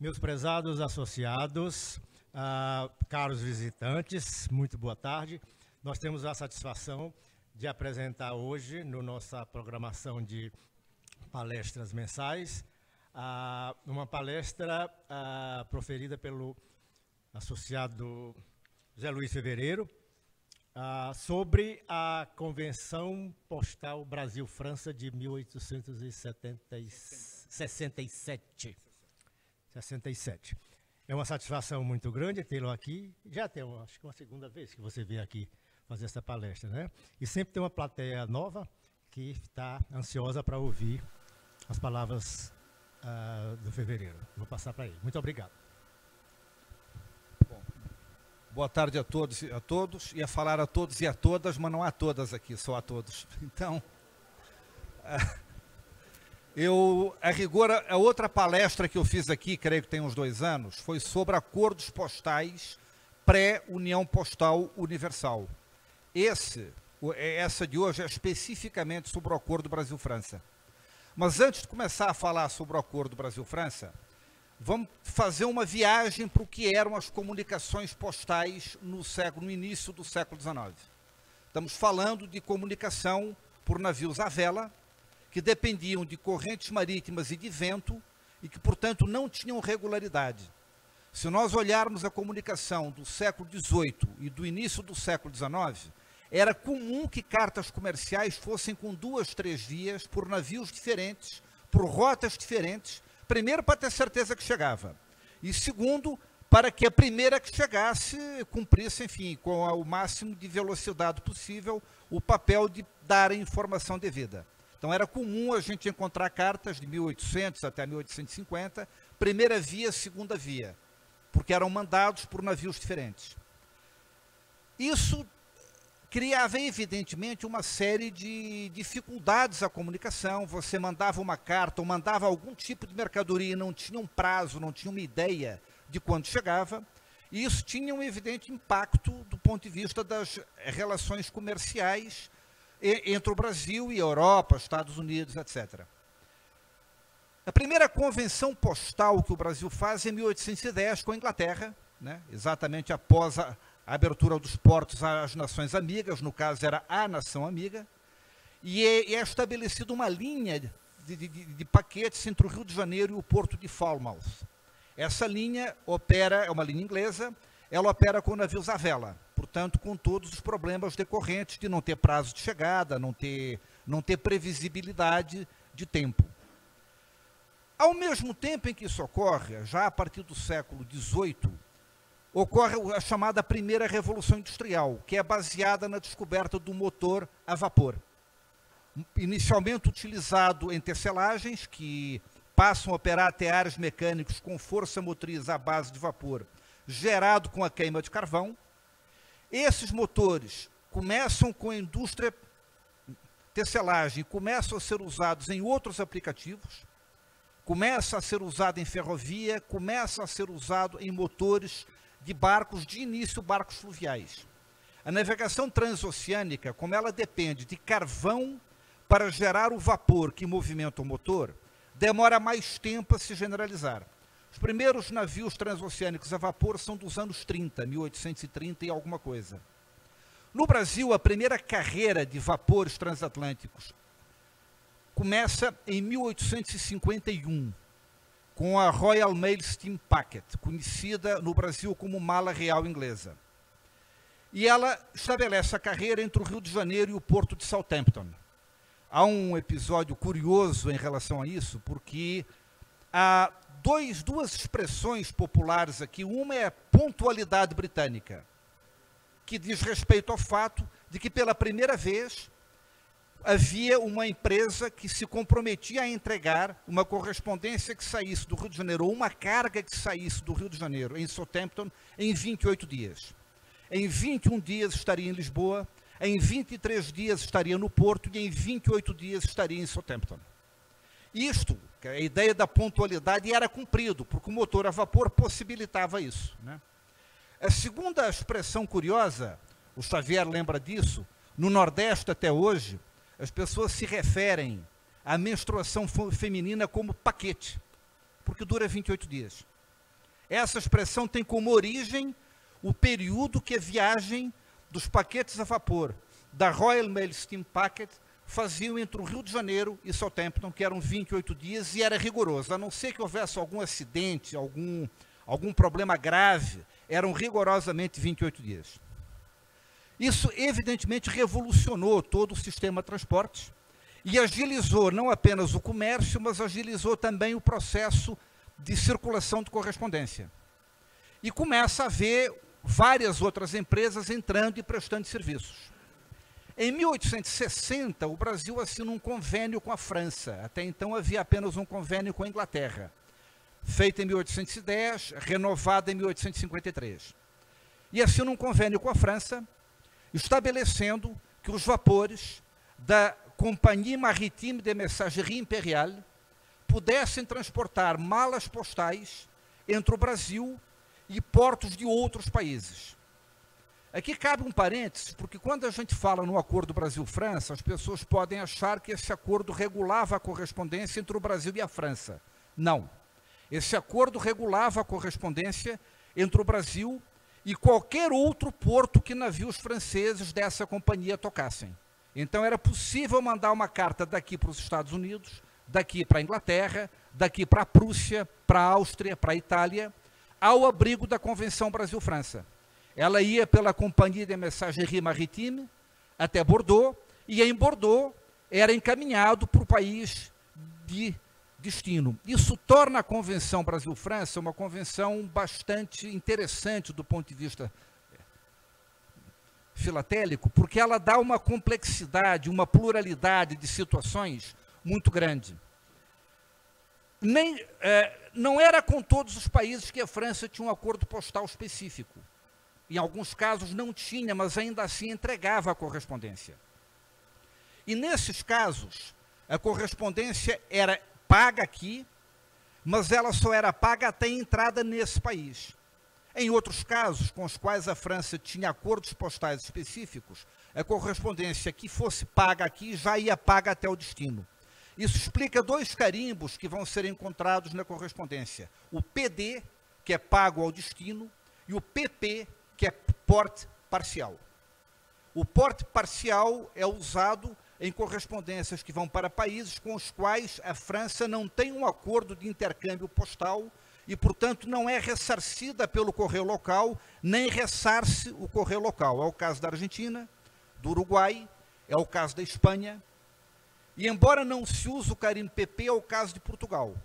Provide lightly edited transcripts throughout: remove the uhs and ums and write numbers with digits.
Meus prezados associados, caros visitantes, muito boa tarde. Nós temos a satisfação de apresentar hoje, na nossa programação de palestras mensais, uma palestra proferida pelo associado José Luiz Fevereiro, sobre a Convenção Postal Brasil-França de 1867. É uma satisfação muito grande tê-lo aqui. Já tem, acho que uma segunda vez que você veio aqui fazer essa palestra, né? E sempre tem uma plateia nova que está ansiosa para ouvir as palavras do Fevereiro. Vou passar para ele. Muito obrigado. Bom, boa tarde a todos e a todos. Ia falar a todos e a todas, mas não há todas aqui, só a todos. Então, a rigor, a outra palestra que eu fiz aqui, creio que tem uns 2 anos, foi sobre acordos postais pré-União Postal Universal. Essa de hoje é especificamente sobre o acordo Brasil-França. Mas antes de começar a falar sobre o acordo Brasil-França, vamos fazer uma viagem para o que eram as comunicações postais no início do século XIX. Estamos falando de comunicação por navios à vela, que dependiam de correntes marítimas e de vento, e que, portanto, não tinham regularidade. Se nós olharmos a comunicação do século XVIII e do início do século XIX, era comum que cartas comerciais fossem com 2, 3 vias, por navios diferentes, por rotas diferentes, primeiro, para ter certeza que chegava, e segundo, para que a primeira que chegasse cumprisse, enfim, com o máximo de velocidade possível, o papel de dar a informação devida. Então era comum a gente encontrar cartas de 1800 até 1850, primeira via, segunda via, porque eram mandados por navios diferentes. Isso criava, evidentemente, uma série de dificuldades à comunicação. Você mandava uma carta ou mandava algum tipo de mercadoria e não tinha um prazo, não tinha uma ideia de quando chegava, e isso tinha um evidente impacto do ponto de vista das relações comerciais entre o Brasil e a Europa, Estados Unidos, etc. A primeira convenção postal que o Brasil faz é em 1810 com a Inglaterra, né, exatamente após a abertura dos portos às nações amigas, no caso era a nação amiga, e é estabelecida uma linha de paquetes entre o Rio de Janeiro e o porto de Falmouth. Essa linha opera, é uma linha inglesa, ela opera com navios à vela, portanto, com todos os problemas decorrentes de não ter prazo de chegada, não ter previsibilidade de tempo. Ao mesmo tempo em que isso ocorre, já a partir do século XVIII, ocorre a chamada primeira Revolução Industrial, que é baseada na descoberta do motor a vapor. Inicialmente utilizado em tecelagens, que passam a operar teares mecânicos com força motriz à base de vapor, gerado com a queima de carvão. Esses motores começam com a indústria tecelagem, começam a ser usados em outros aplicativos, começa a ser usado em ferrovia, começa a ser usado em motores de barcos, de início barcos fluviais. A navegação transoceânica, como ela depende de carvão para gerar o vapor que movimenta o motor, demora mais tempo a se generalizar. Os primeiros navios transoceânicos a vapor são dos anos 30, 1830 e alguma coisa. No Brasil, a primeira carreira de vapores transatlânticos começa em 1851, com a Royal Mail Steam Packet, conhecida no Brasil como Mala Real Inglesa. E ela estabelece a carreira entre o Rio de Janeiro e o porto de Southampton. Há um episódio curioso em relação a isso, porque há duas expressões populares aqui. Uma é a pontualidade britânica, que diz respeito ao fato de que, pela primeira vez, havia uma empresa que se comprometia a entregar uma correspondência que saísse do Rio de Janeiro, ou uma carga que saísse do Rio de Janeiro em Southampton em 28 dias. Em 21 dias estaria em Lisboa, em 23 dias estaria no Porto e em 28 dias estaria em Southampton. Isto, a ideia da pontualidade, era cumprido, porque o motor a vapor possibilitava isso, né? A segunda expressão curiosa, o Xavier lembra disso, no Nordeste até hoje, as pessoas se referem à menstruação feminina como paquete, porque dura 28 dias. Essa expressão tem como origem o período que a viagem dos paquetes a vapor da Royal Mail Steam Packet faziam entre o Rio de Janeiro e Southampton, que eram 28 dias, e era rigoroso. A não ser que houvesse algum acidente, algum problema grave, eram rigorosamente 28 dias. Isso, evidentemente, revolucionou todo o sistema de transportes e agilizou não apenas o comércio, mas agilizou também o processo de circulação de correspondência. E começa a haver várias outras empresas entrando e prestando serviços. Em 1860, o Brasil assina um convênio com a França. Até então havia apenas um convênio com a Inglaterra, feito em 1810, renovado em 1853. E assina um convênio com a França, estabelecendo que os vapores da Compagnie Maritime de Messagerie Impériale pudessem transportar malas postais entre o Brasil e portos de outros países. Aqui cabe um parênteses, porque quando a gente fala no acordo Brasil-França, as pessoas podem achar que esse acordo regulava a correspondência entre o Brasil e a França. Não. Esse acordo regulava a correspondência entre o Brasil e qualquer outro porto que navios franceses dessa companhia tocassem. Então era possível mandar uma carta daqui para os Estados Unidos, daqui para a Inglaterra, daqui para a Prússia, para a Áustria, para a Itália, ao abrigo da Convenção Brasil-França. Ela ia pela Compagnie de Messagerie Maritime até Bordeaux, e em Bordeaux era encaminhado para o país de destino. Isso torna a Convenção Brasil-França uma convenção bastante interessante do ponto de vista filatélico, porque ela dá uma complexidade, uma pluralidade de situações muito grande. Não era com todos os países que a França tinha um acordo postal específico. Em alguns casos não tinha, mas ainda assim entregava a correspondência. E nesses casos, a correspondência era paga aqui, mas ela só era paga até a entrada nesse país. Em outros casos, com os quais a França tinha acordos postais específicos, a correspondência que fosse paga aqui já ia paga até o destino. Isso explica dois carimbos que vão ser encontrados na correspondência. O PD, que é pago ao destino, e o PP, que é porte parcial. O porte parcial é usado em correspondências que vão para países com os quais a França não tem um acordo de intercâmbio postal e, portanto, não é ressarcida pelo correio local, nem ressarce o correio local. É o caso da Argentina, do Uruguai, é o caso da Espanha. E, embora não se use o carimbo PP, é o caso de Portugal.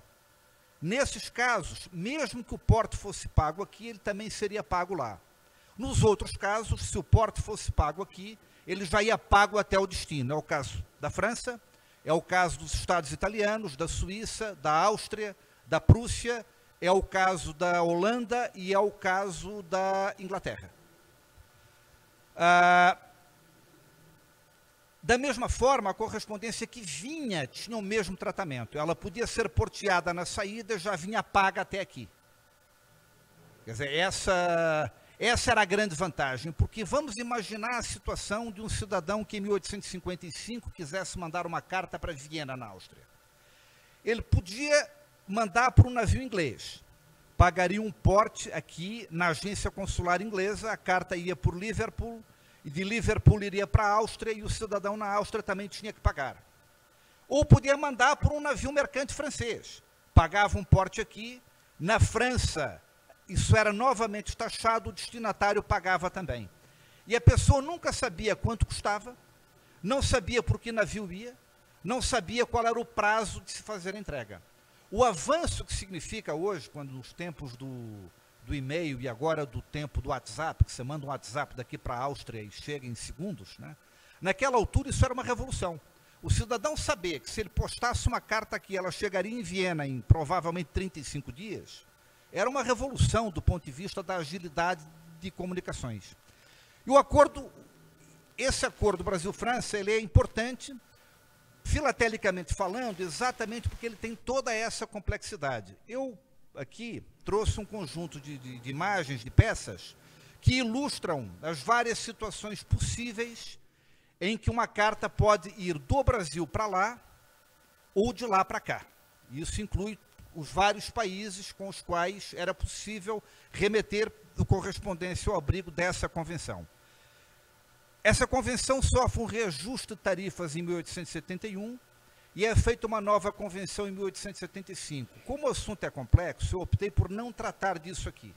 Nesses casos, mesmo que o porte fosse pago aqui, ele também seria pago lá. Nos outros casos, se o porte fosse pago aqui, ele já ia pago até o destino. É o caso da França, é o caso dos Estados italianos, da Suíça, da Áustria, da Prússia, é o caso da Holanda e é o caso da Inglaterra. Da mesma forma, a correspondência que vinha tinha o mesmo tratamento. Ela podia ser porteada na saída, já vinha paga até aqui. Quer dizer, essa era a grande vantagem, porque vamos imaginar a situação de um cidadão que em 1855 quisesse mandar uma carta para Viena, na Áustria. Ele podia mandar para um navio inglês, pagaria um porte aqui na agência consular inglesa, a carta ia por Liverpool, e de Liverpool iria para a Áustria, e o cidadão na Áustria também tinha que pagar. Ou podia mandar por um navio mercante francês, pagava um porte aqui, na França, isso era novamente taxado, o destinatário pagava também. E a pessoa nunca sabia quanto custava, não sabia por que navio ia, não sabia qual era o prazo de se fazer a entrega. O avanço que significa hoje, quando nos tempos do e-mail e agora do tempo do WhatsApp, que você manda um WhatsApp daqui para a Áustria e chega em segundos, né? Naquela altura isso era uma revolução. O cidadão sabia que se ele postasse uma carta aqui, ela chegaria em Viena em provavelmente 35 dias, era uma revolução do ponto de vista da agilidade de comunicações. E esse acordo Brasil-França, ele é importante, filatelicamente falando, exatamente porque ele tem toda essa complexidade. Eu aqui trouxe um conjunto de imagens, de peças, que ilustram as várias situações possíveis em que uma carta pode ir do Brasil para lá ou de lá para cá. Isso inclui os vários países com os quais era possível remeter correspondência ao abrigo dessa convenção. Essa convenção sofre um reajuste de tarifas em 1871 e é feita uma nova convenção em 1875. Como o assunto é complexo, eu optei por não tratar disso aqui.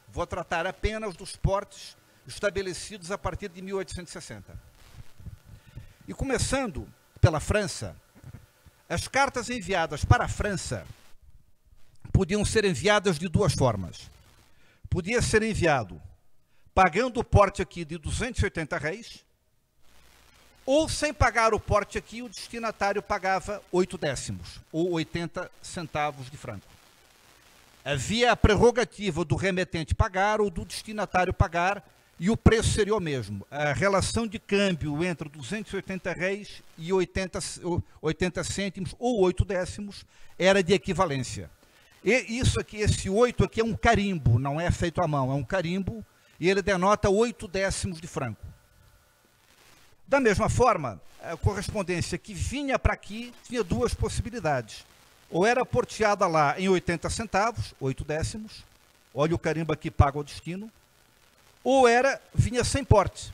Vou tratar apenas dos portes estabelecidos a partir de 1860. E começando pela França, as cartas enviadas para a França podiam ser enviadas de duas formas. Podia ser enviado pagando o porte aqui de 280 réis, ou sem pagar o porte aqui, o destinatário pagava 8 décimos, ou 80 centavos de franco. Havia a prerrogativa do remetente pagar ou do destinatário pagar, e o preço seria o mesmo. A relação de câmbio entre 280 réis e 80 cêntimos, ou 8 décimos, era de equivalência. E isso aqui, esse 8 aqui é um carimbo, não é feito à mão, é um carimbo, e ele denota 8 décimos de franco. Da mesma forma, a correspondência que vinha para aqui tinha duas possibilidades. Ou era porteada lá em 80 centavos, 8 décimos, olha o carimbo aqui, paga o destino, ou vinha sem porte.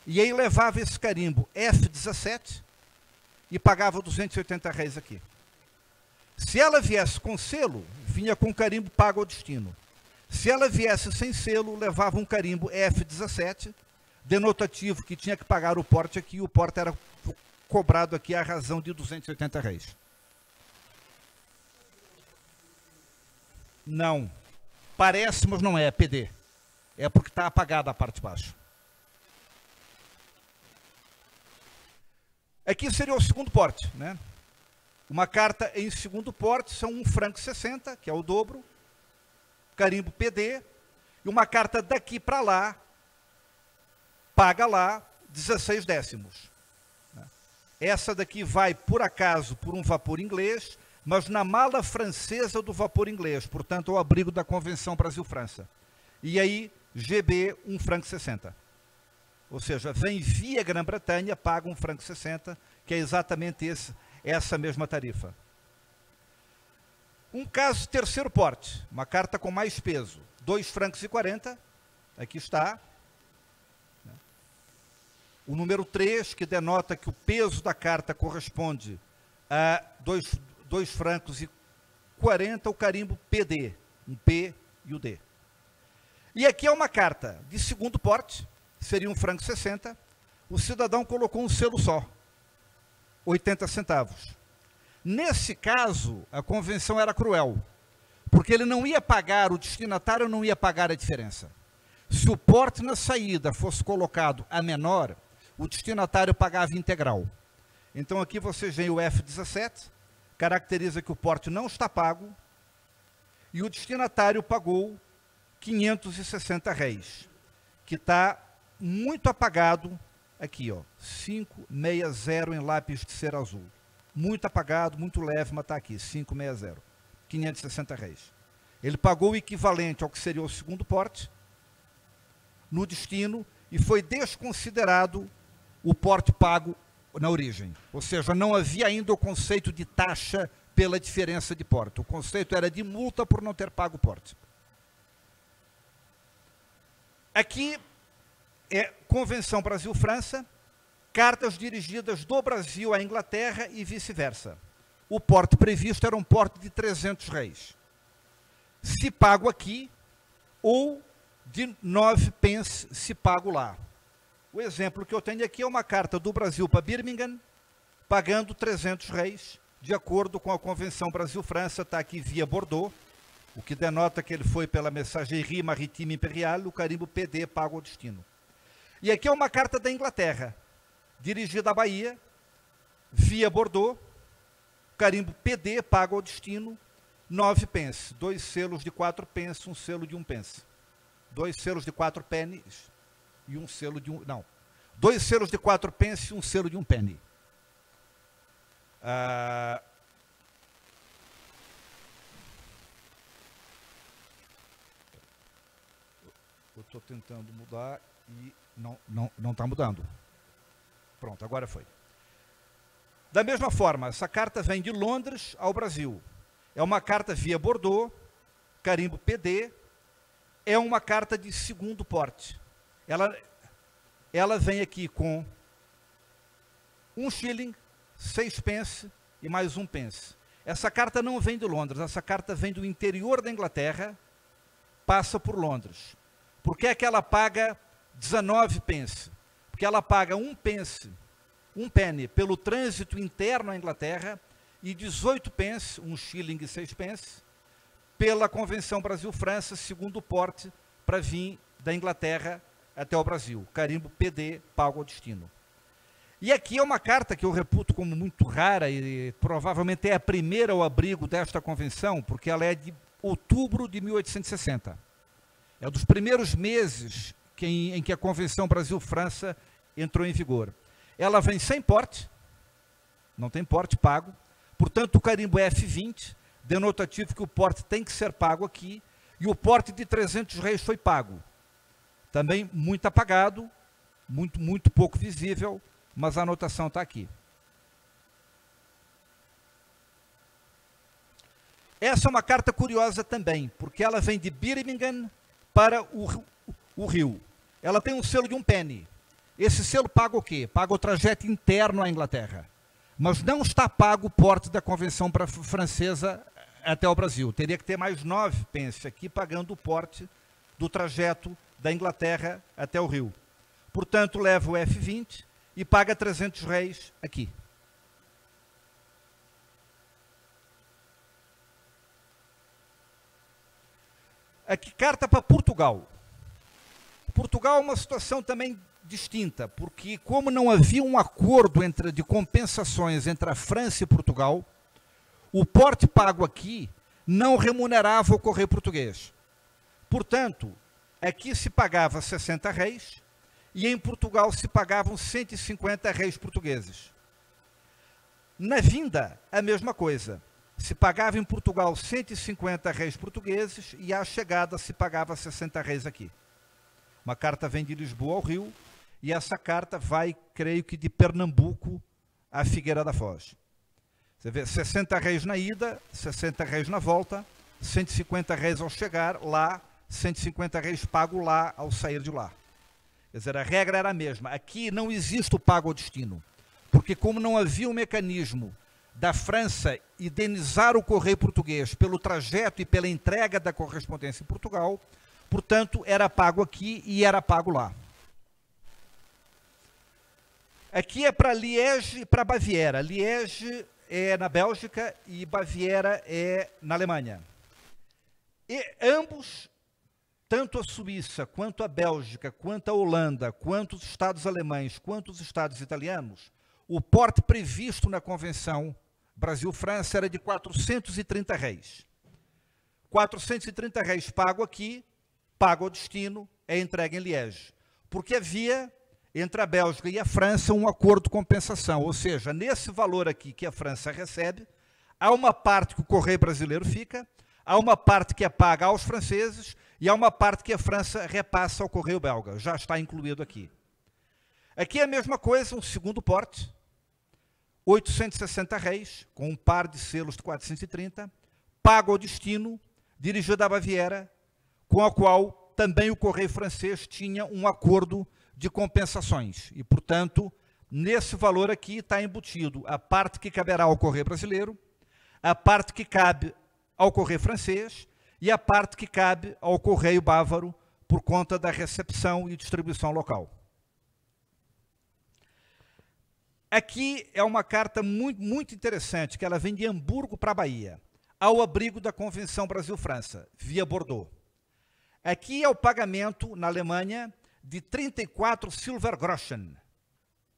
E aí levava esse carimbo F17 e pagava 280 réis aqui. Se ela viesse com selo, vinha com carimbo, paga o destino. Se ela viesse sem selo, levava um carimbo F17, denotativo que tinha que pagar o porte aqui, e o porte era cobrado aqui à razão de 280 réis. Não. Parece, mas não é PD. É porque está apagada a parte de baixo. Aqui seria o segundo porte, né? Uma carta em segundo porte são 1,60 franco, que é o dobro, carimbo PD, e uma carta daqui para lá, paga lá 16 décimos. Essa daqui vai, por acaso, por um vapor inglês, mas na mala francesa do vapor inglês, portanto, ao abrigo da Convenção Brasil-França. E aí, GB, 1,60 franco. Ou seja, vem via Grã-Bretanha, paga 1,60 franco, que é exatamente essa mesma tarifa. Um caso terceiro porte, uma carta com mais peso, 2,40 francos, aqui está. O número 3, que denota que o peso da carta corresponde a 2 francos e 40, o carimbo PD, um P e o D. E aqui é uma carta de segundo porte, seria 1,60 franco, o cidadão colocou um selo só, 80 centavos. Nesse caso, a convenção era cruel, porque ele não ia pagar, o destinatário não ia pagar a diferença. Se o porte na saída fosse colocado a menor, o destinatário pagava integral. Então aqui vocês veem o F17, caracteriza que o porte não está pago, e o destinatário pagou 560 réis, que está muito apagado aqui, ó, 560 em lápis de cera azul. Muito apagado, muito leve, mas está aqui, 560, 560 réis. Ele pagou o equivalente ao que seria o segundo porte, no destino, e foi desconsiderado o porte pago na origem. Ou seja, não havia ainda o conceito de taxa pela diferença de porte. O conceito era de multa por não ter pago o porte. Aqui é Convenção Brasil-França, cartas dirigidas do Brasil à Inglaterra e vice-versa. O porte previsto era um porte de 300 réis. Se pago aqui, ou de 9 pence se pago lá. O exemplo que eu tenho aqui é uma carta do Brasil para Birmingham, pagando 300 réis, de acordo com a Convenção Brasil-França, está aqui via Bordeaux, o que denota que ele foi pela Messagerie Maritime Imperial, o carimbo PD paga o destino. E aqui é uma carta da Inglaterra, dirigida à Bahia, via Bordeaux, carimbo PD paga o destino, 9 pence, 2 selos de 4 pence, um selo de 1 pence. 2 selos de 4 pennies e um selo de 1... Não, 2 selos de 4 pence e um selo de 1 penny. Eu estou tentando mudar e não está mudando. Pronto, agora foi. Da mesma forma, essa carta vem de Londres ao Brasil. É uma carta via Bordeaux, carimbo PD, é uma carta de segundo porte. Ela vem aqui com 1 shilling, 6 pence e mais 1 pence. Essa carta não vem de Londres, essa carta vem do interior da Inglaterra, passa por Londres. Por que é que ela paga 19 pence? Porque ela paga 1 penny pelo trânsito interno à Inglaterra e 18 pence, 1 shilling e 6 pence, pela Convenção Brasil-França, segundo porte, para vir da Inglaterra até o Brasil. Carimbo PD, pago ao destino. E aqui é uma carta que eu reputo como muito rara e provavelmente é a primeira ao abrigo desta convenção, porque ela é de outubro de 1860. É um dos primeiros meses em que a Convenção Brasil-França entrou em vigor. Ela vem sem porte, não tem porte pago, portanto o carimbo é F20, denotativo que o porte tem que ser pago aqui, e o porte de 300 réis foi pago. Também muito apagado, muito pouco visível, mas a anotação está aqui. Essa é uma carta curiosa também, porque ela vem de Birmingham para o Rio. Ela tem um selo de 1 penny. Esse selo paga o quê? Paga o trajeto interno à Inglaterra. Mas não está pago o porte da Convenção Francesa até o Brasil. Teria que ter mais 9 pence aqui, pagando o porte do trajeto da Inglaterra até o Rio. Portanto, leva o F20 e paga 300 réis aqui. Aqui, carta para Portugal. Portugal é uma situação também distinta, porque como não havia um acordo de compensações entre a França e Portugal, o porte pago aqui não remunerava o correio português. Portanto, aqui se pagava 60 réis e em Portugal se pagavam 150 réis portugueses. Na vinda, a mesma coisa. Se pagava em Portugal 150 réis portugueses e à chegada se pagava 60 réis aqui. Uma carta vem de Lisboa ao Rio e essa carta vai, creio que, de Pernambuco à Figueira da Foz. Você vê, 60 réis na ida, 60 réis na volta, 150 réis ao chegar lá, 150 réis pago lá ao sair de lá. Quer dizer, a regra era a mesma. Aqui não existe o pago ao destino, porque como não havia um mecanismo da França indenizar o correio português pelo trajeto e pela entrega da correspondência em Portugal, portanto, era pago aqui e era pago lá. Aqui é para Liege e para Baviera. Liege é na Bélgica e Baviera é na Alemanha. E ambos, tanto a Suíça, quanto a Bélgica, quanto a Holanda, quanto os Estados alemães, quanto os Estados italianos, o porte previsto na Convenção Brasil-França era de 430 réis. 430 réis pago aqui, pago ao destino, é entregue em Liege. Porque havia, entre a Bélgica e a França, um acordo de compensação. Ou seja, nesse valor aqui que a França recebe, há uma parte que o correio brasileiro fica, há uma parte que é paga aos franceses e há uma parte que a França repassa ao correio belga. Já está incluído aqui. Aqui é a mesma coisa, um segundo porte, 860 réis, com um par de selos de 430, pago ao destino, dirigido à Baviera, com a qual também o correio francês tinha um acordo de compensações. E, portanto, nesse valor aqui está embutido a parte que caberá ao correio brasileiro, a parte que cabe ao correio francês e a parte que cabe ao correio bávaro por conta da recepção e distribuição local. Aqui é uma carta muito interessante, que ela vem de Hamburgo para a Bahia, ao abrigo da Convenção Brasil-França, via Bordeaux. Aqui é o pagamento, na Alemanha, de 34 Silbergroschen,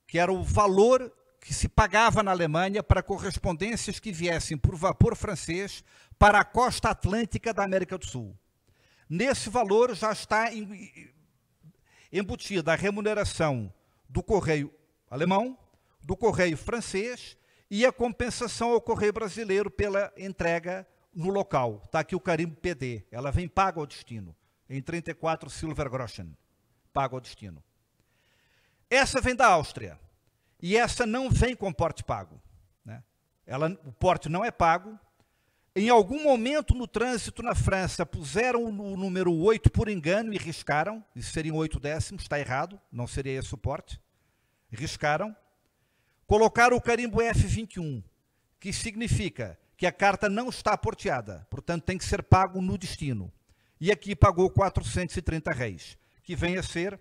que era o valor que se pagava na Alemanha para correspondências que viessem por vapor francês para a costa atlântica da América do Sul. Nesse valor já está embutida a remuneração do correio alemão, do correio francês e a compensação ao correio brasileiro pela entrega no local. Está aqui o carimbo PD, ela vem paga ao destino, em 34 Silbergroschen, paga ao destino. Essa vem da Áustria, e essa não vem com porte pago. Né? O porte não é pago, Em algum momento no trânsito na França, puseram o número 8 por engano e riscaram, isso seriam 8 décimos, está errado, não seria esse o porte. Riscaram. Colocaram o carimbo F21, que significa que a carta não está porteada, portanto tem que ser pago no destino. E aqui pagou 430 réis, que vem a ser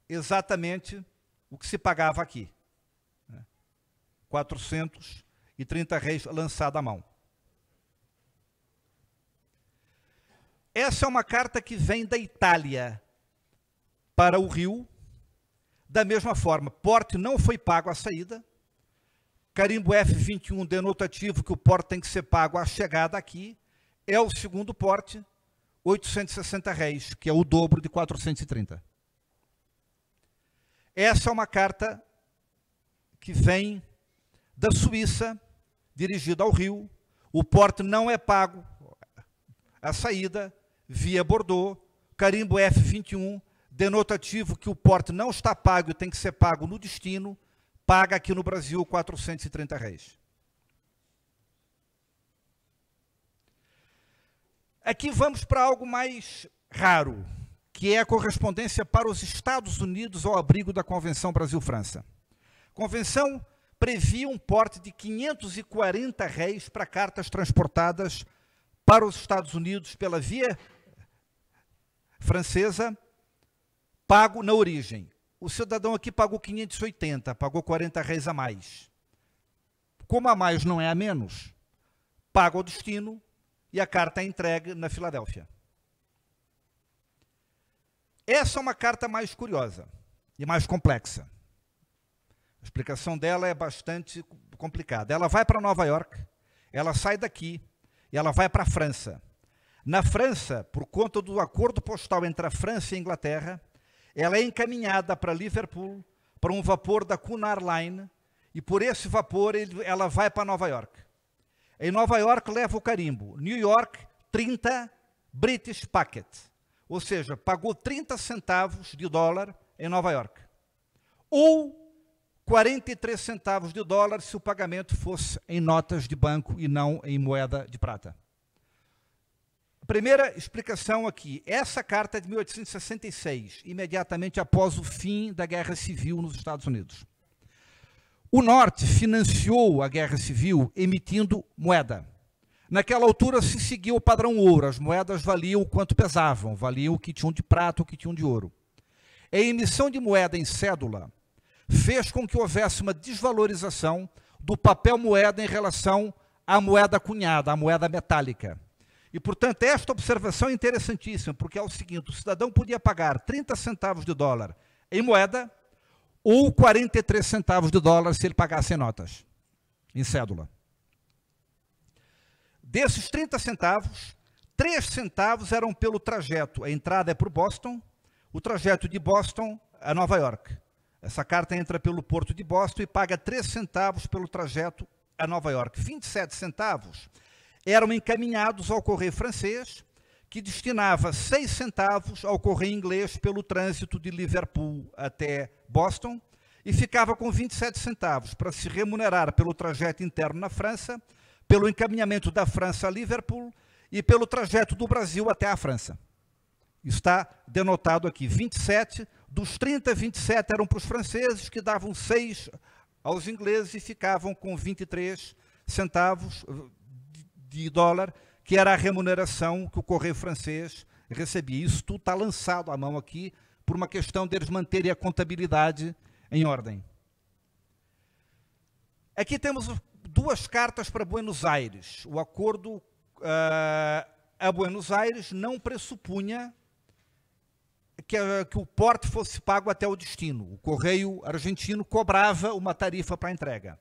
exatamente o que se pagava aqui. 430 réis lançado à mão. Essa é uma carta que vem da Itália para o Rio. Da mesma forma, porte não foi pago à saída. Carimbo F21 denotativo que o porte tem que ser pago à chegada aqui. É o segundo porte, 860 réis, que é o dobro de 430. Essa é uma carta que vem da Suíça, dirigida ao Rio. O porte não é pago à saída, via Bordeaux, carimbo F21, denotativo que o porte não está pago e tem que ser pago no destino, paga aqui no Brasil 430 réis. Aqui vamos para algo mais raro, que é a correspondência para os Estados Unidos ao abrigo da Convenção Brasil-França. A Convenção previa um porte de 540 réis para cartas transportadas para os Estados Unidos pela via francesa, pago na origem. O cidadão aqui pagou 580, pagou 40 réis a mais. Como a mais não é a menos, paga o destino e a carta é entregue na Filadélfia. Essa é uma carta mais curiosa e mais complexa. A explicação dela é bastante complicada. Ela vai para Nova York, ela sai daqui e ela vai para a França. Na França, por conta do acordo postal entre a França e a Inglaterra, ela é encaminhada para Liverpool, para um vapor da Cunard Line, e por esse vapor ela vai para Nova York. Em Nova York leva o carimbo New York 30 British Packet, ou seja, pagou 30 centavos de dólar em Nova York. Ou 43 centavos de dólar se o pagamento fosse em notas de banco e não em moeda de prata. Primeira explicação aqui, essa carta é de 1866, imediatamente após o fim da Guerra Civil nos Estados Unidos. O Norte financiou a Guerra Civil emitindo moeda. Naquela altura se seguia o padrão ouro, as moedas valiam o quanto pesavam, valiam o que tinham de prata, o que tinham de ouro. A emissão de moeda em cédula fez com que houvesse uma desvalorização do papel moeda em relação à moeda cunhada, à moeda metálica. E, portanto, esta observação é interessantíssima, porque é o seguinte, o cidadão podia pagar 30 centavos de dólar em moeda ou 43 centavos de dólar se ele pagasse em notas, em cédula. Desses 30 centavos, 3 centavos eram pelo trajeto. A entrada é para o Boston, o trajeto de Boston a Nova York. Essa carta entra pelo porto de Boston e paga 3 centavos pelo trajeto a Nova York. 27 centavos eram encaminhados ao correio francês, que destinava 6 centavos ao correio inglês pelo trânsito de Liverpool até Boston, e ficava com 27 centavos para se remunerar pelo trajeto interno na França, pelo encaminhamento da França a Liverpool e pelo trajeto do Brasil até a França. Está denotado aqui, 27, dos 30, 27 eram para os franceses, que davam 6 aos ingleses e ficavam com 23 centavos de dólar, que era a remuneração que o correio francês recebia. Isso tudo está lançado à mão aqui, por uma questão deles manterem a contabilidade em ordem. Aqui temos 2 cartas para Buenos Aires. O acordo a Buenos Aires não pressupunha que o porte fosse pago até o destino. O correio argentino cobrava uma tarifa para a entrega.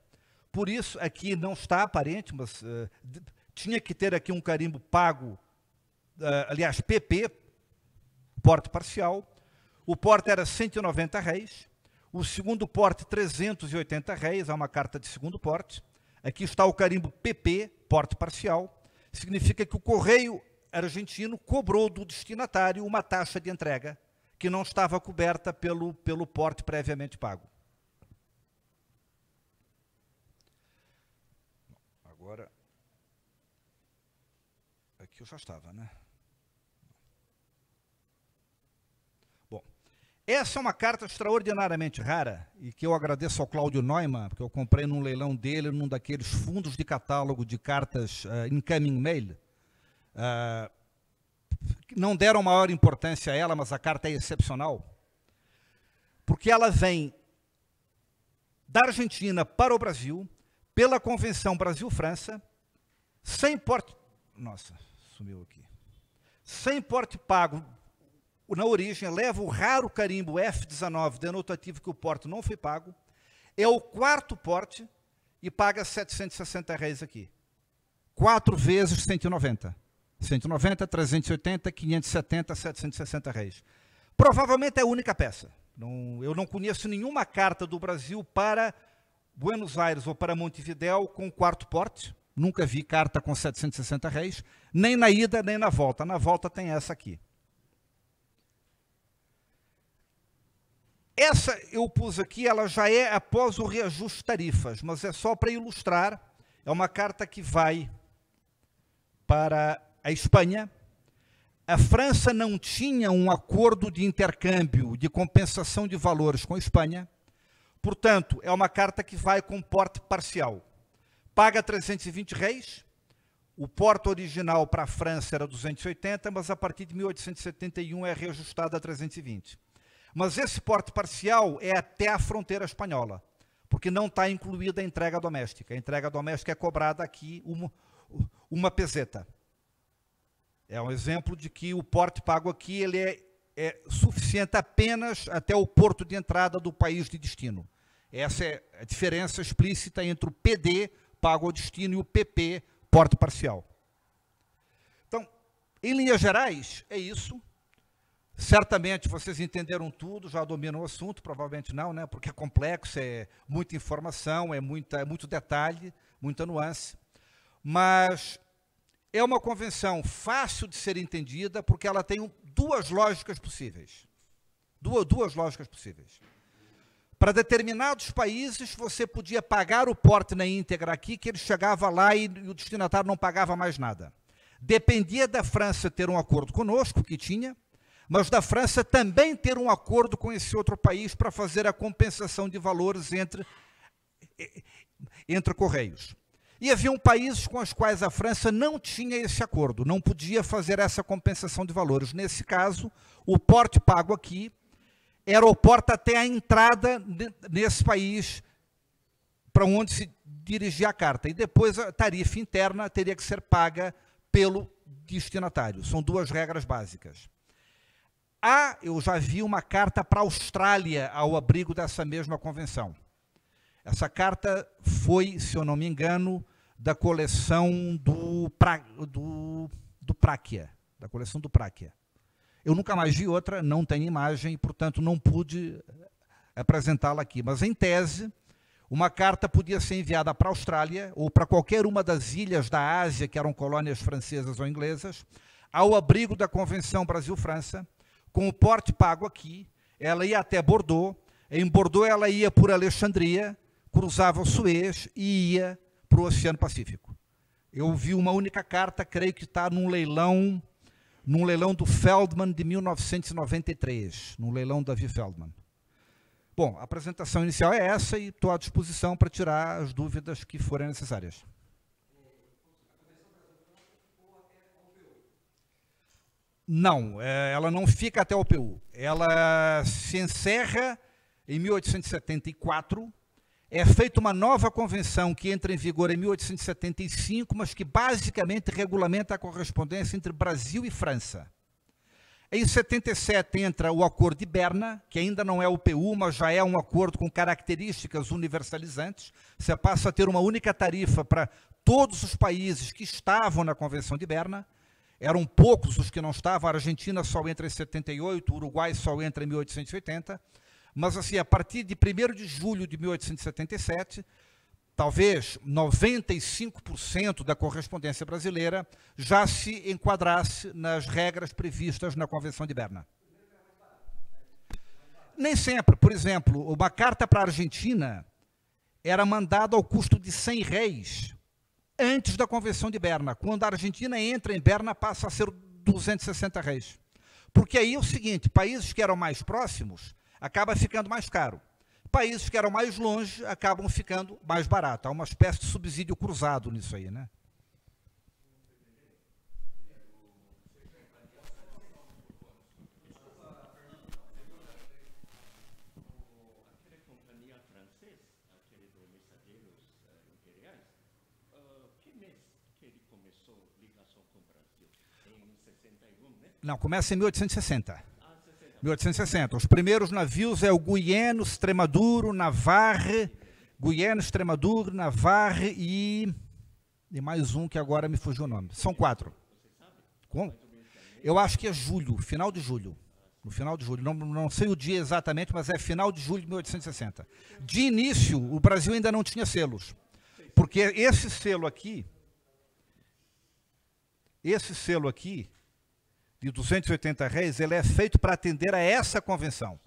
Por isso, aqui não está aparente, mas tinha que ter aqui um carimbo pago, aliás, PP, porte parcial. O porte era 190 réis. O segundo porte, 380 réis, é uma carta de segundo porte. Aqui está o carimbo PP, porte parcial. Significa que o correio argentino cobrou do destinatário uma taxa de entrega que não estava coberta pelo porte previamente pago. Agora, Aqui eu já estava, né? Bom, essa é uma carta extraordinariamente rara e que eu agradeço ao Cláudio Neumann, porque eu comprei num leilão dele, num daqueles fundos de catálogo de cartas incoming mail. Não deram maior importância a ela, mas a carta é excepcional, porque ela vem da Argentina para o Brasil, pela Convenção Brasil-França, sem porte... Nossa, sumiu aqui. Sem porte pago na origem, leva o raro carimbo F19, denotativo que o porte não foi pago, é o quarto porte e paga R$760 aqui. 4 vezes 190. 190, 380, 570, R$760. Provavelmente é a única peça. Eu não conheço nenhuma carta do Brasil para Buenos Aires ou para Montevidéu com quarto porte. Nunca vi carta com R$760, nem na ida, nem na volta. Na volta tem essa aqui. Essa eu pus aqui, ela já é após o reajuste de tarifas, mas é só para ilustrar. É uma carta que vai para a Espanha. A França não tinha um acordo de intercâmbio, de compensação de valores com a Espanha. Portanto, é uma carta que vai com porte parcial. Paga R$320. O porte original para a França era 280, mas a partir de 1871 é reajustado a 320. Mas esse porte parcial é até a fronteira espanhola, porque não está incluída a entrega doméstica. A entrega doméstica é cobrada aqui uma peseta. É um exemplo de que o porte pago aqui ele é suficiente apenas até o porto de entrada do país de destino. Essa é a diferença explícita entre o PD, pago ao destino, e o PP, porte parcial. Então, em linhas gerais, é isso. Certamente vocês entenderam tudo, já dominam o assunto, provavelmente não, né? Porque é complexo, é muita informação, é muito detalhe, muita nuance. Mas é uma convenção fácil de ser entendida, porque ela tem duas lógicas possíveis. Duas lógicas possíveis. Para determinados países, você podia pagar o porte na íntegra aqui, que ele chegava lá e o destinatário não pagava mais nada. Dependia da França ter um acordo conosco, que tinha, mas da França também ter um acordo com esse outro país para fazer a compensação de valores entre correios. E haviam países com os quais a França não tinha esse acordo, não podia fazer essa compensação de valores. Nesse caso, o porte pago aqui era o porte até a entrada nesse país para onde se dirigia a carta. E depois a tarifa interna teria que ser paga pelo destinatário. São duas regras básicas. Eu já vi uma carta para a Austrália ao abrigo dessa mesma convenção. Essa carta foi, se eu não me engano, da coleção do Práquia, da coleção do Práquia. Eu nunca mais vi outra, não tenho imagem, portanto não pude apresentá-la aqui. Mas, em tese, uma carta podia ser enviada para a Austrália ou para qualquer uma das ilhas da Ásia, que eram colônias francesas ou inglesas, ao abrigo da Convenção Brasil-França, com o porte pago aqui. Ela ia até Bordeaux. Em Bordeaux ela ia por Alexandria, cruzava o Suez e ia para o Oceano Pacífico. Eu vi uma única carta, creio que está num leilão do Feldman de 1993, num leilão do Davi Feldman. Bom, a apresentação inicial é essa e estou à disposição para tirar as dúvidas que forem necessárias. Não, ela não fica até o PU. Ela se encerra em 1874. É feita uma nova convenção que entra em vigor em 1875, mas que basicamente regulamenta a correspondência entre Brasil e França. Em 77 entra o Acordo de Berna, que ainda não é o PU, mas já é um acordo com características universalizantes. Você passa a ter uma única tarifa para todos os países que estavam na Convenção de Berna. Eram poucos os que não estavam, a Argentina só entra em 78, o Uruguai só entra em 1880. Mas, assim, a partir de 1º de julho de 1877, talvez 95% da correspondência brasileira já se enquadrasse nas regras previstas na Convenção de Berna. Nem sempre. Por exemplo, uma carta para a Argentina era mandada ao custo de R$100. antes da Convenção de Berna. Quando a Argentina entra em Berna, passa a ser 260 réis. Porque aí é o seguinte, países que eram mais próximos, acaba ficando mais caro. Países que eram mais longe, acabam ficando mais barato. Há uma espécie de subsídio cruzado nisso aí, né? Não, começa em 1860. 1860. Os primeiros navios é o Guyeno, Extremadura, Navarre, e mais um que agora me fugiu o nome. São 4. Eu acho que é julho, final de julho. No final de julho. Não sei o dia exatamente, mas é final de julho de 1860. De início, o Brasil ainda não tinha selos. Porque esse selo aqui, de 280 réis, ele é feito para atender a essa convenção.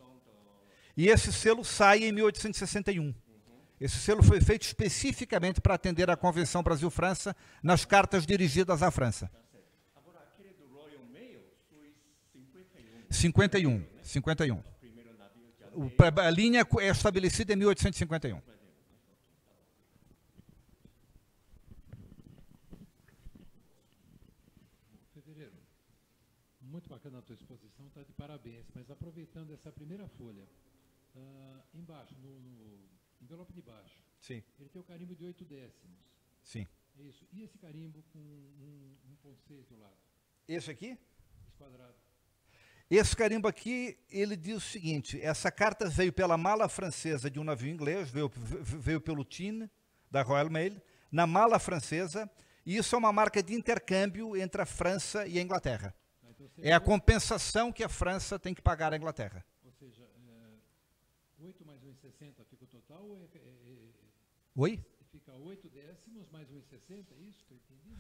E esse selo sai em 1861. Esse selo foi feito especificamente para atender a Convenção Brasil-França nas cartas dirigidas à França. Agora, aquele do Royal Mail foi 51. A linha é estabelecida em 1851. Muito bacana a tua exposição, está de parabéns. Mas aproveitando essa primeira folha, embaixo, no envelope de baixo, Sim. ele tem o carimbo de 8 décimos. Sim. Isso. E esse carimbo com um conceito lá? Esse aqui? Esquadrado. Esse carimbo aqui, ele diz o seguinte, essa carta veio pela mala francesa de um navio inglês, veio pelo TIN, da Royal Mail, na mala francesa, e isso é uma marca de intercâmbio entre a França e a Inglaterra. É a compensação que a França tem que pagar à Inglaterra. Ou seja, 8 mais 1,60 fica o total? Ou Oi? Fica 8 décimos mais 1,60, é isso que eu entendi?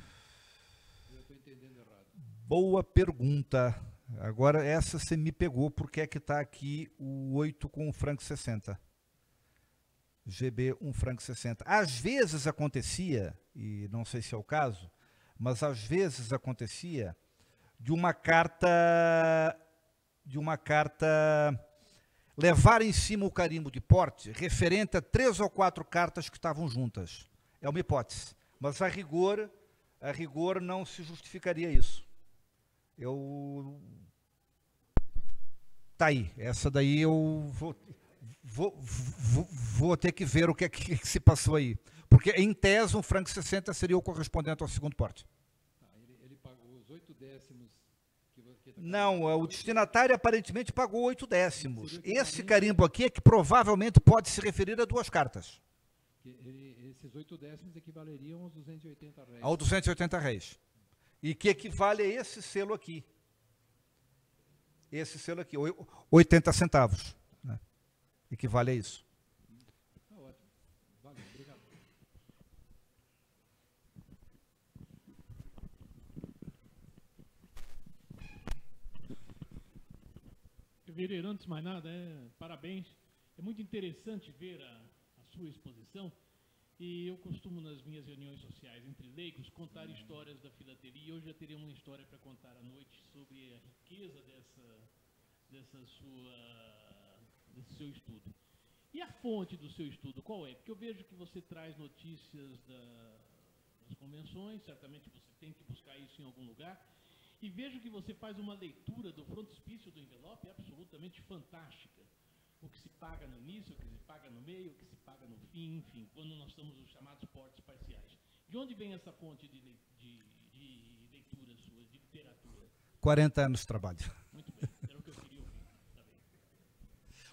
Eu estou entendendo errado. Boa pergunta. Agora essa você me pegou, porque é que está aqui o 8 com 1 franco 60. GB 1 franco 60. Às vezes acontecia, e não sei se é o caso, mas às vezes acontecia de uma carta levar em cima o carimbo de porte referente a 3 ou 4 cartas que estavam juntas. É uma hipótese, mas a rigor não se justificaria isso. Tá aí, essa daí eu vou ter que ver o que se passou aí. Porque, em tese, 1 franco 60 seria o correspondente ao segundo porte. Ele pagou os 8 décimos. Não, o destinatário aparentemente pagou 8 décimos. Esse carimbo aqui é que provavelmente pode se referir a 2 cartas. Esses 8 décimos equivaleriam aos 280 réis. Ao 280 réis. E que equivale a esse selo aqui. Esse selo aqui, 80 centavos. Né? Equivale a isso. Tá ótimo. Valeu, obrigado. Fevereiro, antes de mais nada, parabéns. É muito interessante ver a sua exposição. E eu costumo, nas minhas reuniões sociais entre leigos, contar histórias da filatelia. E hoje já teria uma história para contar à noite sobre a riqueza desse seu estudo. E a fonte do seu estudo, qual é? Porque eu vejo que você traz notícias das convenções, certamente você tem que buscar isso em algum lugar. E vejo que você faz uma leitura do frontispício do envelope absolutamente fantástica. O que se paga no início, o que se paga no meio, o que se paga no fim, enfim, quando nós estamos nos chamados portes parciais. De onde vem essa fonte de leitura sua, de literatura? 40 anos de trabalho. Muito bem, era o que eu queria ouvir. Tá bem.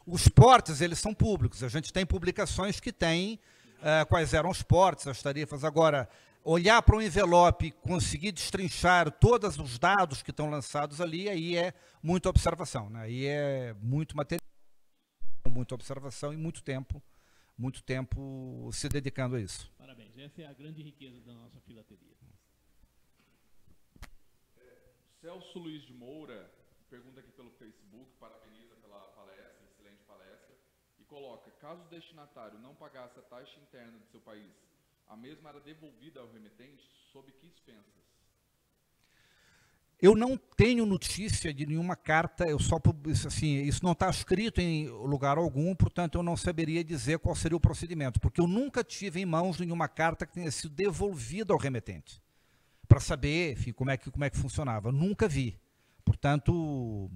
Os portes, eles são públicos. A gente tem publicações que têm quais eram os portes, as tarifas. Agora, olhar para um envelope e conseguir destrinchar todos os dados que estão lançados ali, aí é muita observação, né? Aí é muito material, muita observação e muito tempo se dedicando a isso. Parabéns, essa é a grande riqueza da nossa filatelia. Celso Luiz de Moura pergunta aqui pelo Facebook, parabeniza pela palestra, excelente palestra, e coloca, caso o destinatário não pagasse a taxa interna do seu país, a mesma era devolvida ao remetente sob que expensas? Eu não tenho notícia de nenhuma carta, isso não está escrito em lugar algum, portanto eu não saberia dizer qual seria o procedimento, porque eu nunca tive em mãos nenhuma carta que tenha sido devolvida ao remetente, para saber, enfim, como é que funcionava. Nunca vi. Portanto,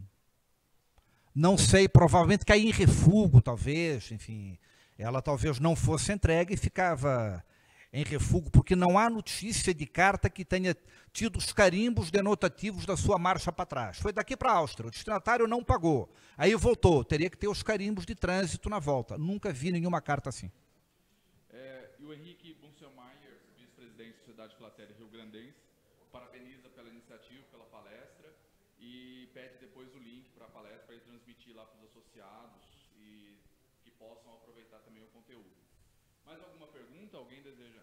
não sei, provavelmente caiu em refúgio, talvez, enfim, ela talvez não fosse entregue e ficava em refúgio, porque não há notícia de carta que tenha tido os carimbos denotativos da sua marcha para trás. Foi daqui para a Áustria, o destinatário não pagou, aí voltou, teria que ter os carimbos de trânsito na volta. Nunca vi nenhuma carta assim. E o Henrique Bunselmeier, vice-presidente da Sociedade Platéria Rio-Grandense, parabeniza pela iniciativa, pela palestra, e pede depois o link para a palestra, para ele transmitir lá para os associados e que possam aproveitar também o conteúdo. Mais alguma pergunta? Alguém deseja?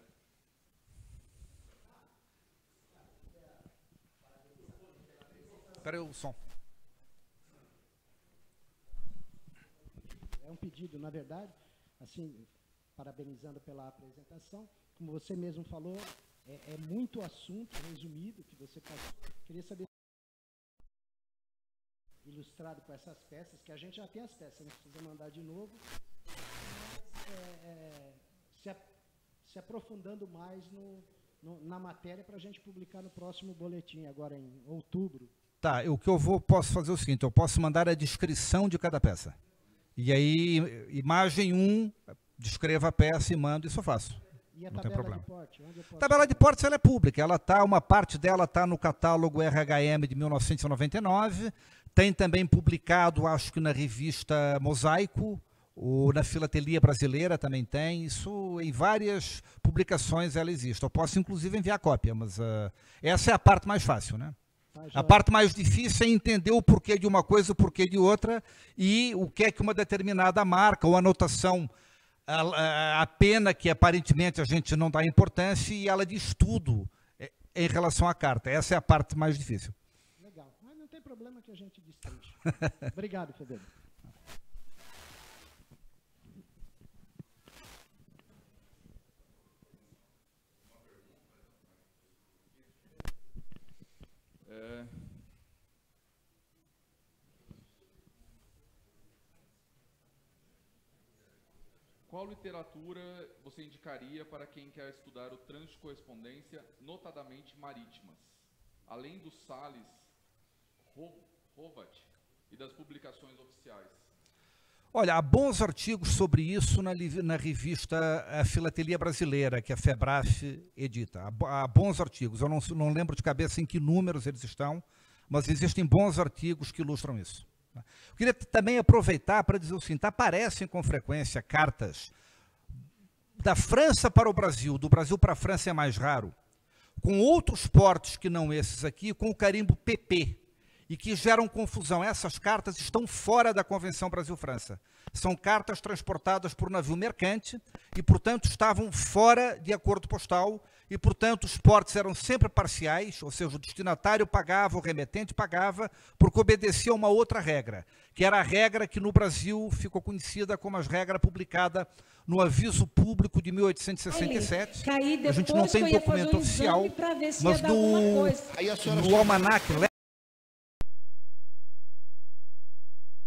Espera aí o som. É um pedido, na verdade, assim, parabenizando pela apresentação. Como você mesmo falou, é muito assunto resumido que você passou. Queria saber, ilustrado com essas peças, que a gente já tem as peças, não precisa mandar de novo, mas se aprofundando mais na matéria para a gente publicar no próximo boletim, agora em outubro. Tá, o que posso fazer é o seguinte, eu posso mandar a descrição de cada peça. E aí, imagem 1, descreva a peça e mando, isso eu faço. E a não tem problema. De porte? Onde eu posso... Tabela de portes ela é pública, uma parte dela está no catálogo RHM de 1999, tem também publicado, acho que na revista Mosaico, ou na Filatelia Brasileira também tem, isso em várias publicações ela existe. Eu posso inclusive enviar cópia, mas essa é a parte mais fácil, né? A parte mais difícil é entender o porquê de uma coisa, o porquê de outra, e o que é que uma determinada marca ou anotação, a pena que aparentemente a gente não dá importância, e ela diz tudo em relação à carta. Essa é a parte mais difícil. Legal, mas não tem problema que a gente destrinche. Obrigado, Federico. Qual literatura você indicaria para quem quer estudar o trânsito de correspondência, notadamente marítimas, além do Salles, Hovat e das publicações oficiais? Olha, há bons artigos sobre isso na revista Filatelia Brasileira, que a FEBRAF edita. Há bons artigos, eu não lembro de cabeça em que números eles estão, mas existem bons artigos que ilustram isso. Eu queria também aproveitar para dizer o seguinte, aparecem com frequência cartas da França para o Brasil, do Brasil para a França é mais raro, com outros portos que não esses aqui, com o carimbo PP, e que geram confusão. Essas cartas estão fora da Convenção Brasil-França. São cartas transportadas por navio mercante e, portanto, estavam fora de acordo postal e, portanto, os portos eram sempre parciais, ou seja, o destinatário pagava, o remetente pagava, porque obedecia a uma outra regra, que era a regra que no Brasil ficou conhecida como a regra publicada no Aviso Público de 1867. A gente não tem documento oficial, mas no almanaque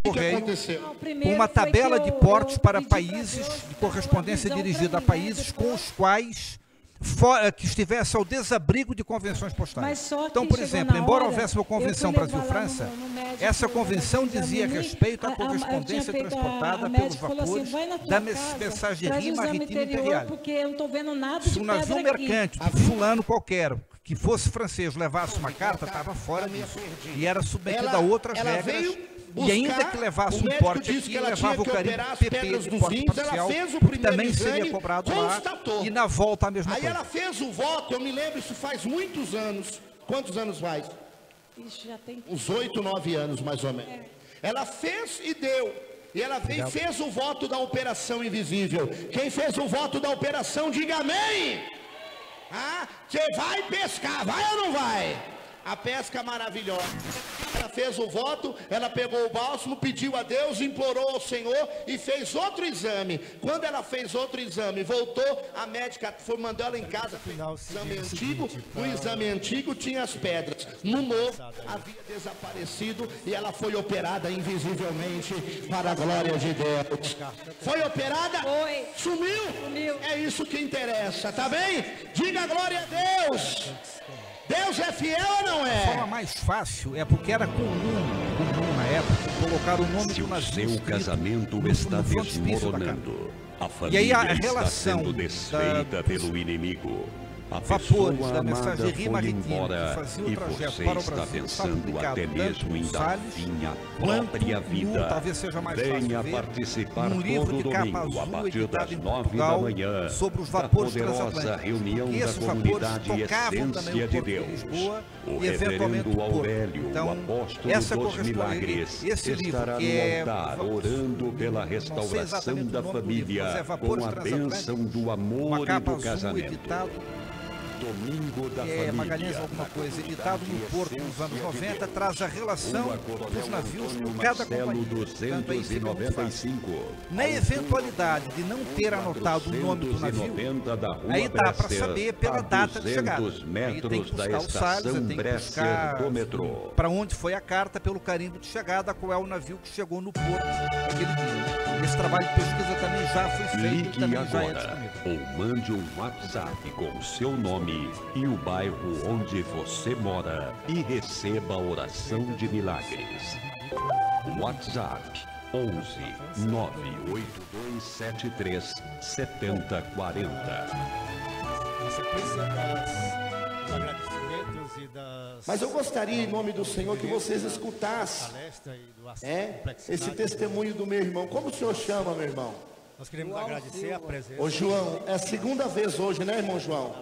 com uma tabela de portos para países, de correspondência dirigida a países com os quais que estivesse ao desabrigo de convenções postais. Então, por exemplo, embora houvesse uma convenção Brasil-França, essa convenção dizia respeito à correspondência transportada pelos vapores da mensageria marítima imperial. Se um navio mercante de fulano qualquer, que fosse francês, levasse uma carta, estava fora disso. E era submetido a outras regras. E ainda que levasse um porte aqui, levava o carimbo PP de porte parcial, que também seria cobrado lá, e na volta a mesma coisa. Aí ela fez o voto, eu me lembro, isso faz muitos anos. Quantos anos faz? Isso já tem... Uns 8, 9 anos, mais ou menos. Ela fez e deu. E ela fez o voto da Operação Invisível. Quem fez o voto da operação, diga amém! Ah, você vai pescar, vai ou não vai? A pesca maravilhosa. Ela fez fez o voto, ela pegou o bálsamo, pediu a Deus, implorou ao Senhor e fez outro exame. Quando ela fez outro exame, voltou, a médica mandou ela em casa, fez o exame antigo, no exame antigo tinha as pedras, no novo havia desaparecido e ela foi operada invisivelmente para a glória de Deus. Foi operada? Foi. Sumiu? É isso que interessa, tá bem? Diga glória a Deus. Deus é fiel ou não A é? forma mais fácil é porque era comum na época colocar o nome Se do o navio seu escrito casamento no está frontispício da desmoronando, a E aí a família está relação sendo desfeita da- pelo inimigo. A vapores pessoa da amada mensageria foi marítima embora que fazia o e trajeto você para o está Brasil, pensando publicado até tanto mesmo em no dar Salles, fim à quanto própria no, vida. talvez seja mais fácil Venha ver, participar num livro todo de capa domingo, a azul, partir editado das em 9 da Portugal, manhã, sobre os da vapores poderosa transatlânticos. reunião Porque da esses vapores comunidade tocavam também Essência o de Porto de Deus. Lisboa O e eventualmente reverendo o Porto. Aurélio, o Então, apóstolo essa dos corresponde- milagres, esse livro estará que no é- altar orando pela não sei restauração exatamente da o nome do livro, mas família é Vapores com a Transatlânticos, bênção do uma amor e capa do azul casamento. editado, Domingo da que é Família, Magalhães alguma na coisa, comunidade editado no Porto nos anos Essência de 90, Deus. traz a relação Rua dos Coronel navios Antônio por cada Marcelo companhia. Portanto, aí fica muito fácil. 295. Na eventualidade de não ter anotado o nome do navio, 490 da Rua aí dá para Bresser, saber pela a data de chegada. 200 Aí metros tem que da buscar o Salles, estação tem que Bresser buscar do metrô. para onde foi a carta pelo carimbo de chegada, qual é o navio que chegou no porto naquele dia. Esse trabalho de pesquisa também já foi feito e Ligue também já é agora disponível. ou mande um WhatsApp com o seu nome e o bairro onde você mora e receba a oração de milagres. WhatsApp 11 98273 7040. Na sequência dos agradecimentos e das Mas eu gostaria, em nome do Senhor, que vocês escutassem palestras e do esse complexidade. testemunho do meu irmão. Como o senhor chama, meu irmão? Nós queremos agradecer a presença. Ô João, é a segunda vez hoje, né, irmão João?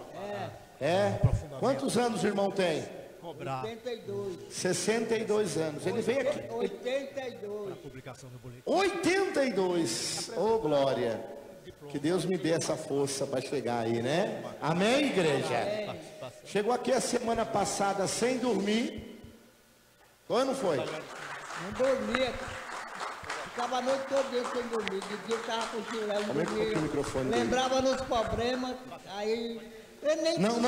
É? Quantos anos o irmão tem? Cobrar 62 anos. Ele veio aqui. 82. a publicação do boletim. 82. Ô, glória. Que Deus me dê essa força para chegar aí, né? Amém, igreja? Chegou aqui a semana passada sem dormir. Foi ou não foi? Não dormia. Ficava a noite toda sem dormir. De dia eu estava cochilando, Aumenta um pouquinho o dormia. microfone dele. Lembrava nos problemas, aí... Eu nem Não